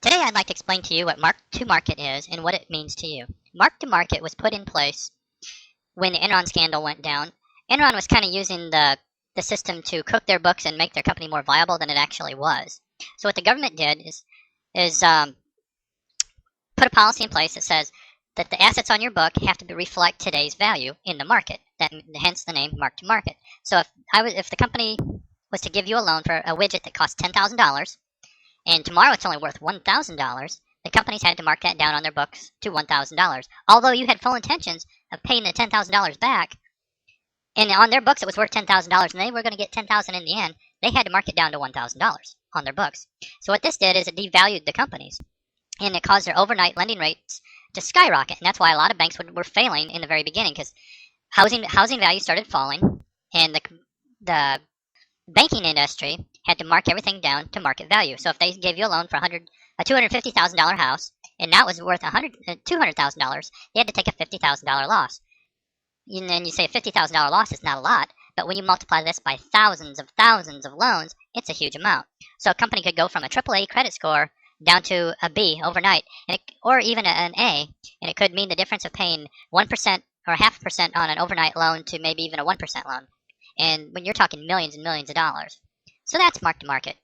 Today I'd like to explain to you what mark-to-market is and what it means to you. Mark-to-market was put in place when the Enron scandal went down. Enron was kind of using the system to cook their books and make their company more viable than it actually was. So what the government did is put a policy in place that says that the assets on your book have to reflect today's value in the market. Hence the name mark-to-market. So if the company was to give you a loan for a widget that costs $10,000, and tomorrow it's only worth $1,000, the companies had to mark that down on their books to $1,000. Although you had full intentions of paying the $10,000 back, and on their books it was worth $10,000, and they were going to get $10,000 in the end, they had to mark it down to $1,000 on their books. So what this did is it devalued the companies, and it caused their overnight lending rates to skyrocket. And that's why a lot of banks were failing in the very beginning, because housing value started falling, and the banking industry had to mark everything down to market value. So if they gave you a loan for a $250,000 house, and now it was worth $200,000, they had to take a $50,000 loss. And then you say a $50,000 loss is not a lot, but when you multiply this by thousands of loans, it's a huge amount. So a company could go from a AAA credit score down to a B overnight, or even an A, and it could mean the difference of paying 1% or 0.5% on an overnight loan to maybe even a 1% loan. And when you're talking millions and millions of dollars. So that's mark to market.